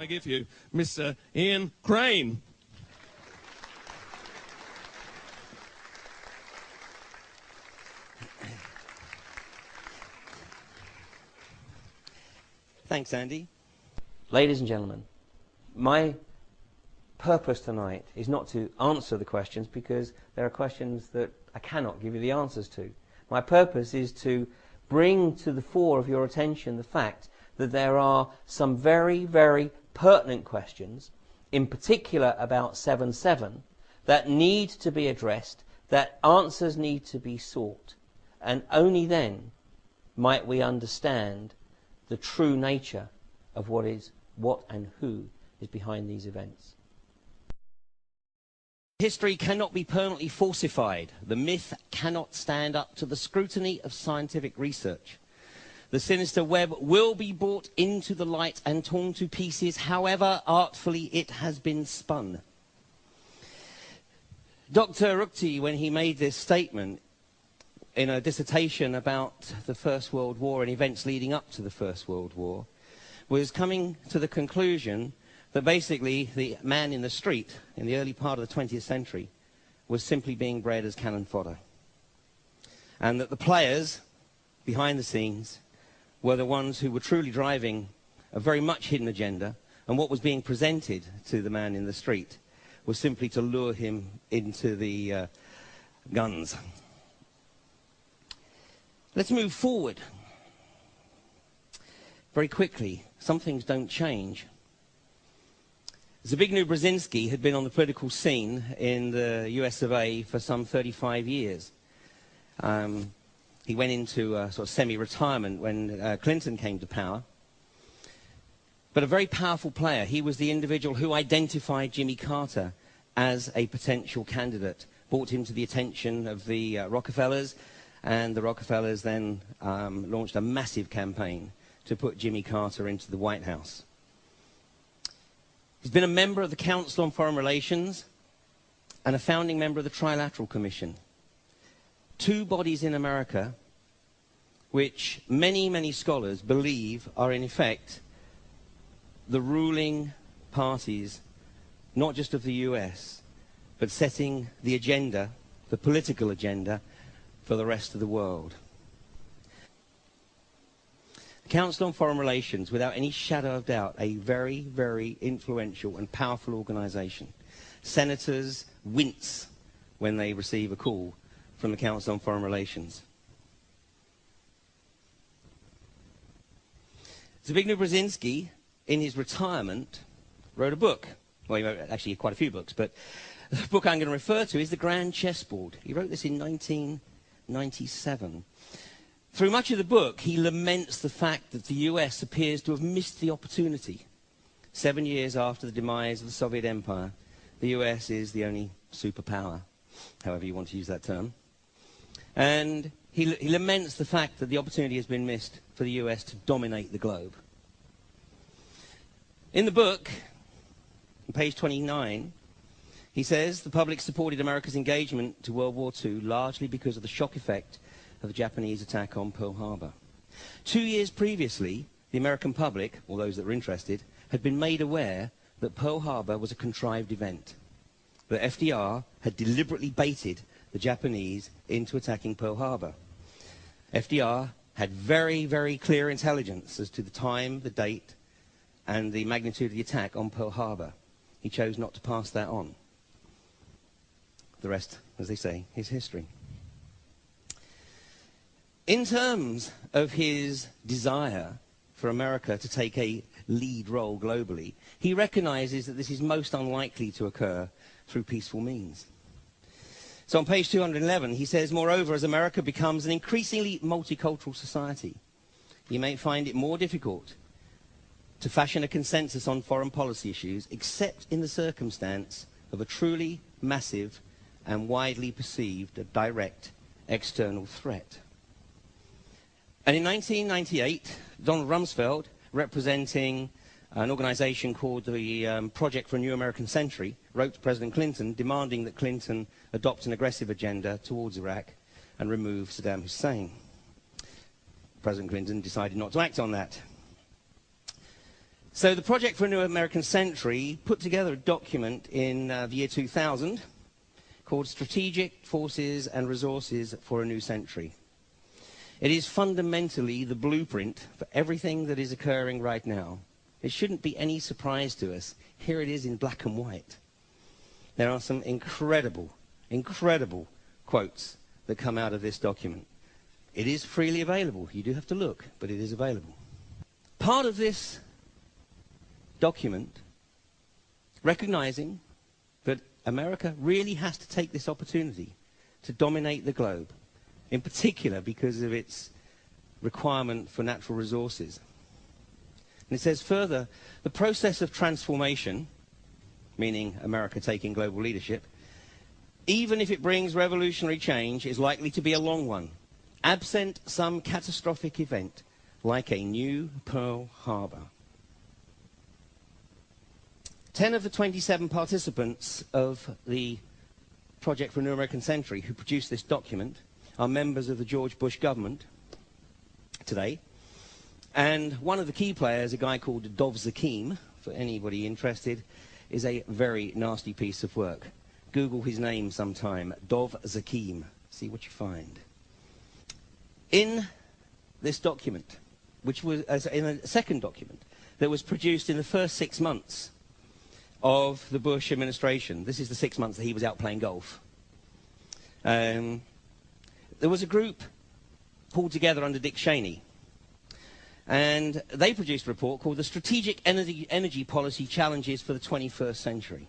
give you Mr. Ian Crane. Thanks, Andy. Ladies and gentlemen, my purpose tonight is not to answer the questions, because there are questions that I cannot give you the answers to. My purpose is to bring to the fore of your attention the fact that there are some very, very pertinent questions, in particular about 7/7, that need to be addressed, that answers need to be sought, and only then might we understand the true nature of what and who is behind these events. History cannot be permanently falsified. The myth cannot stand up to the scrutiny of scientific research. The sinister web will be brought into the light and torn to pieces, however artfully it has been spun. Dr. Ruchti, when he made this statement in a dissertation about the First World War and events leading up to the First World War, was coming to the conclusion that basically the man in the street in the early part of the 20th century was simply being bred as cannon fodder. And that the players behind the scenes were the ones who were truly driving a very much hidden agenda, and what was being presented to the man in the street was simply to lure him into the guns. Let's move forward very quickly. Some things don't change. ZBIGNIEW BRZEZINSKI had been on the political scene in the US of A for some 35 years. He went into sort of semi-retirement when Clinton came to power. But a very powerful player. He was the individual who identified Jimmy Carter as a potential candidate, brought him to the attention of the Rockefellers, and the Rockefellers then launched a massive campaign to put Jimmy Carter into the White House. He's been a member of the Council on Foreign Relations and a founding member of the Trilateral Commission. Two bodies in America which many, many scholars believe are in effect the ruling parties, not just of the US, but setting the agenda, the political agenda, for the rest of the world. The Council on Foreign Relations, without any shadow of doubt, a very, very influential and powerful organization. Senators wince when they receive a call from the Council on Foreign Relations. ZBIGNIEW BRZEZINSKI, in his retirement, wrote a book. Well, he wrote actually quite a few books, but the book I'm going to refer to is The Grand Chessboard. He wrote this in 1997. Through much of the book, he laments the fact that the US appears to have missed the opportunity. 7 years after the demise of the Soviet Empire, the US is the only superpower, however you want to use that term. And he laments the fact that the opportunity has been missed for the US to dominate the globe. In the book, on page 29, he says the public supported America's engagement to World War II largely because of the shock effect of the Japanese attack on Pearl Harbor. 2 years previously, the American public, or those that were interested, had been made aware that Pearl Harbor was a contrived event, that FDR had deliberately baited the Japanese into attacking Pearl Harbor. FDR had very, very clear intelligence as to the time, the date, and the magnitude of the attack on Pearl Harbor. He chose not to pass that on. The rest, as they say, is history. In terms of his desire for America to take a lead role globally, he recognizes that this is most unlikely to occur through peaceful means. So on page 211, he says, moreover, as America becomes an increasingly multicultural society, you may find it more difficult to fashion a consensus on foreign policy issues, except in the circumstance of a truly massive and widely perceived direct external threat. And in 1998, Donald Rumsfeld, representing an organization called the Project for a New American Century, wrote to President Clinton demanding that Clinton adopt an aggressive agenda towards Iraq and remove Saddam Hussein. President Clinton decided not to act on that. So the Project for a New American Century put together a document in the year 2000 called Strategic Forces and Resources for a New Century. It is fundamentally the blueprint for everything that is occurring right now. It shouldn't be any surprise to us. Here it is in black and white. There are some incredible, incredible quotes that come out of this document. It is freely available. You do have to look, but it is available. Part of this document, recognizing that America really has to take this opportunity to dominate the globe, in particular because of its requirement for natural resources. And it says further, the process of transformation, meaning America taking global leadership, even if it brings revolutionary change, is likely to be a long one, absent some catastrophic event like a new Pearl Harbor. 10 of the 27 participants of the Project for a New American Century who produced this document are members of the George Bush government today. And one of the key players, a guy called Dov Zakheim, for anybody interested, is a very nasty piece of work. Google his name sometime, Dov Zakheim. See what you find. In this document, which was in a second document that was produced in the first 6 months of the Bush administration. This is the 6 months that he was out playing golf. There was a group pulled together under Dick Cheney, and they produced a report called the Strategic Energy Policy Challenges for the 21st Century.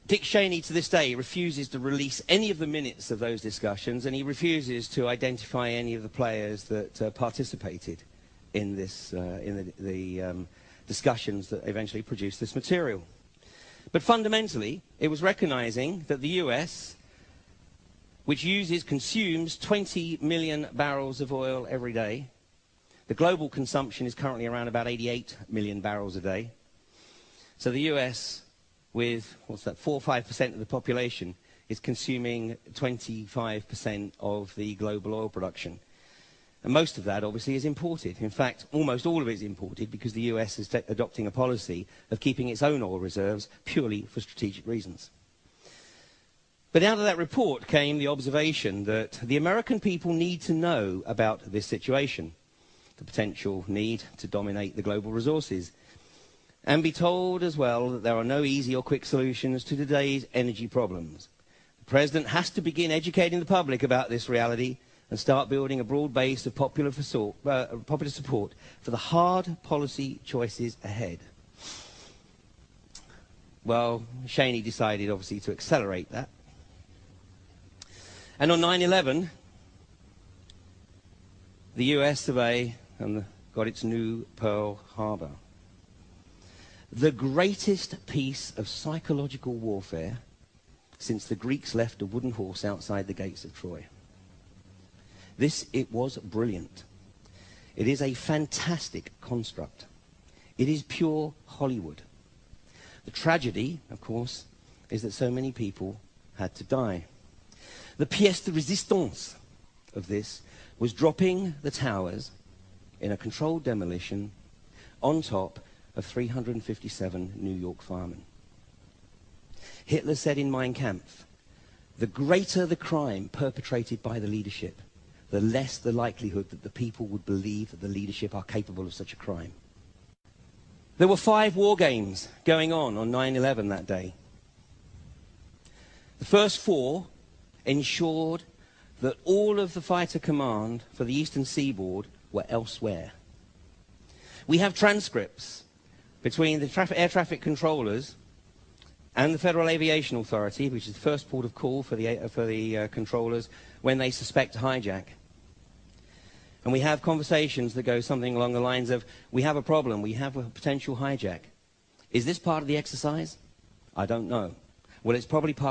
Dick Cheney, to this day, refuses to release any of the minutes of those discussions, and he refuses to identify any of the players that participated in this, discussions that eventually produced this material. But fundamentally, it was recognizing that the US, which consumes 20 million barrels of oil every day, the global consumption is currently around about 88 million barrels a day. So the US, with, 4 or 5% of the population, is consuming 25% of the global oil production. And most of that, obviously, is imported. In fact, almost all of it is imported because the US is adopting a policy of keeping its own oil reserves purely for strategic reasons. But out of that report came the observation that the American people need to know about this situation, the potential need to dominate the global resources, and be told as well that there are no easy or quick solutions to today's energy problems. The President has to begin educating the public about this reality and start building a broad base of popular support for the hard policy choices ahead. Well, Cheney decided, obviously, to accelerate that. And on 9/11, the US of A got its new Pearl Harbor. The greatest piece of psychological warfare since the Greeks left a wooden horse outside the gates of Troy. It was brilliant. It is a fantastic construct. It is pure Hollywood. The tragedy, of course, is that so many people had to die. The pièce de résistance of this was dropping the towers in a controlled demolition on top of 357 New York firemen. Hitler said in Mein Kampf, the greater the crime perpetrated by the leadership, the less the likelihood that the people would believe that the leadership are capable of such a crime. There were 5 war games going on 9/11 that day. The first 4 ensured that all of the fighter command for the Eastern Seaboard were elsewhere. We have transcripts between the air traffic controllers and the Federal Aviation Authority, which is the first port of call for the controllers when they suspect a hijack. And we have conversations that go something along the lines of, we have a problem, we have a potential hijack. Is this part of the exercise? I don't know. Well, it's probably part of